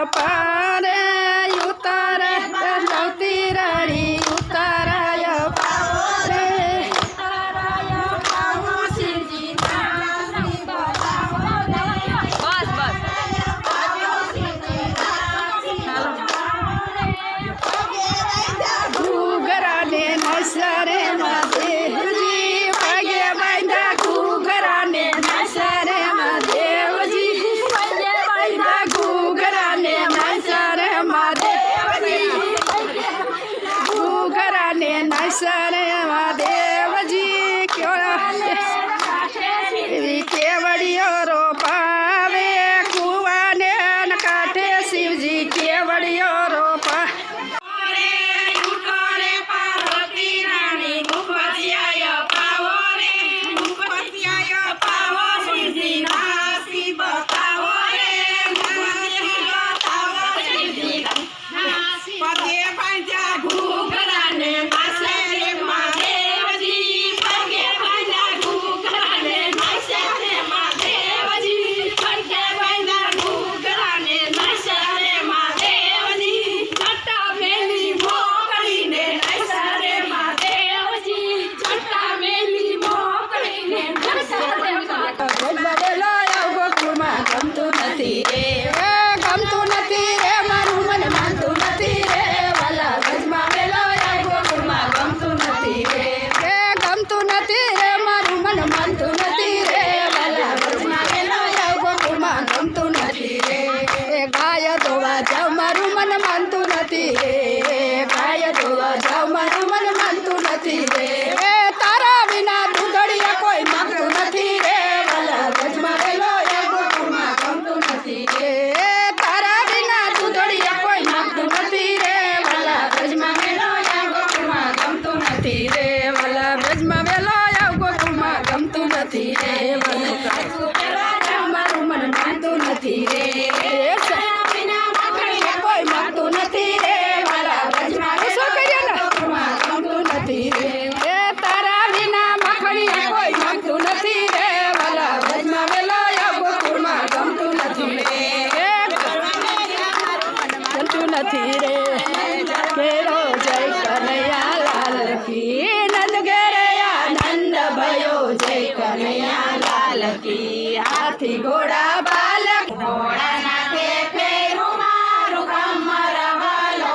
પારે ઉતારે જવતી રાણી ઉતારાય પારે ઘૂઘરાને નસરે મહાદેવજી પગે બાંધા ઘૂઘરાને નસરે મહાદેવજી પગે બાંધા ઘૂઘરાને નસરે મહાદેવજી ઘૂઘરાને નસરે મહાદેવજી કેવડીઓ રોપાવે કુવાને કાંઠે શિવજી કેવડીઓ રોપા ગમતું નથી રે મારું મન માનતું નથી રે વાલા ગજમાં વેલો ગોકુળમાં ગમતું નથી રે ગમતું નથી રે મારું મન માનતું નથી રે વાલા ગજમાં વેલો ગોકુળમાં ગમતું નથી રે ગાય ધોવા જાવ મારું મન માનતું નથી રે ગાય ધોવા જાવ મારું મન માનતું નથી રે તારા વિના દૂધડિયા કોઈ માંગતું નથી રે વાલા ગજમાં વેલો ગોકુળમાં ગમતું નથી રે તારા વિના દૂધડિયા કોઈ માંગતું નથી રે વાલા ગજમાં વેલો ગોકુળમાં ગમતું નથી રે વાલા ગજમાં વેલો ગોકુળમાં ગમતું નથી રે મારું મન માનતું નથી રે કોઈ માંગતું નથી રે વાલા ગજમાં ગોકુળમાં ગમતું નથી રે તારા વિના માખણી કોઈ માંગતું નથી રે વાલા ગજમાં વેલો ગોકુળમાં ગમતું નથી રે ગમતું નથી રે કેરો જય કનૈયા લાલ કી નંદ ઘેરે આનંદ ભયો જય કનૈયા લાલ કી હાથી ઘોડા બાલક ઘોડા નાથે ફેરું મારું કમર વાલો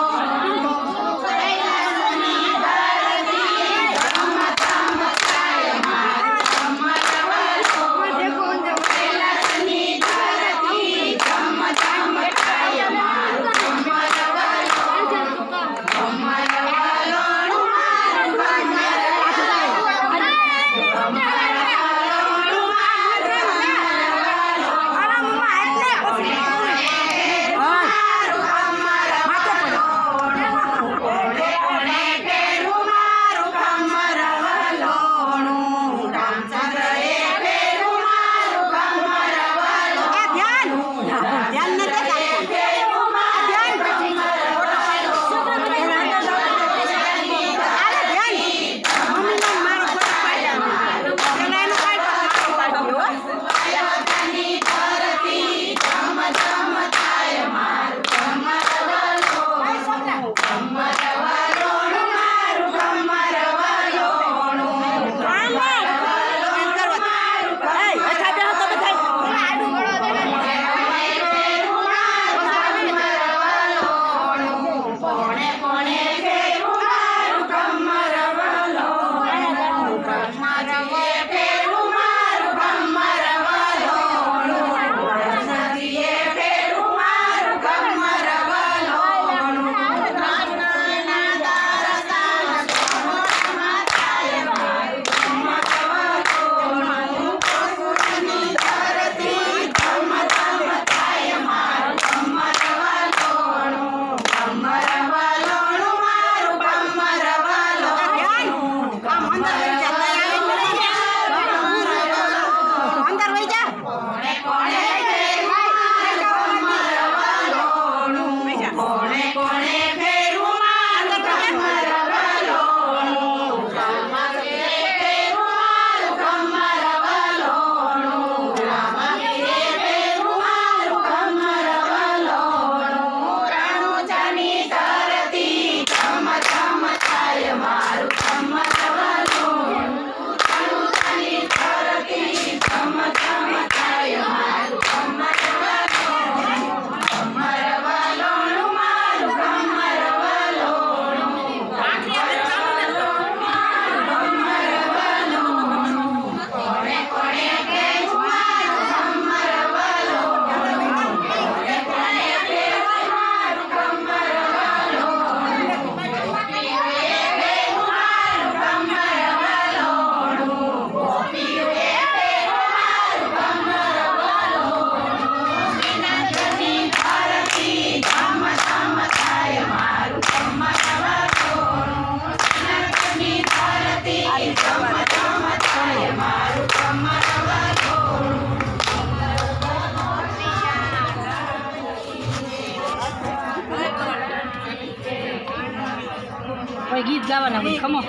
ગીત ગાવાના હોય ખમો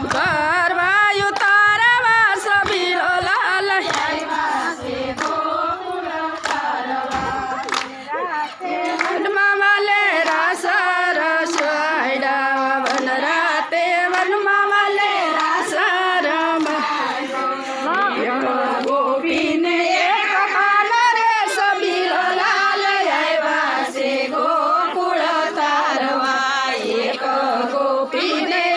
ગરવાયું તારવા સબીલો લાલ વનમાં વાલે રસ રસ આયડા વન રાતે વનમાં વાલે રસ રમ ગોપીને એક કાન રે સબીલો લાલ આવ્યા છે ગોકુળ તારવા એક ગોપીને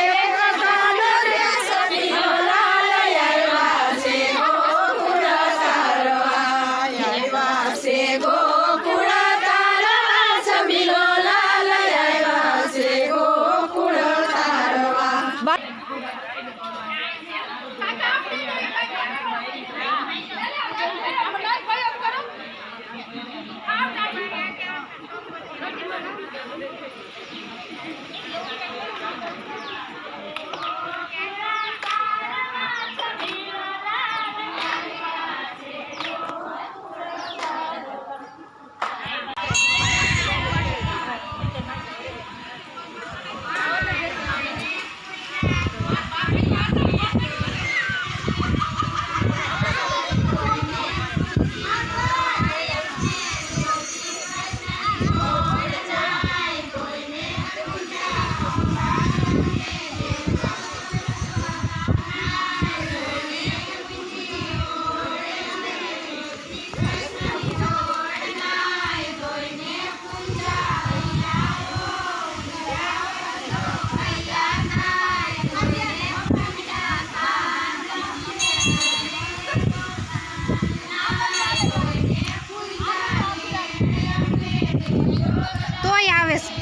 તોય આવે છે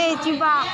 એ જીવા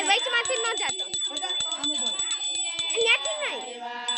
વચમાંથી ન જતો ત્યાંથી નહીં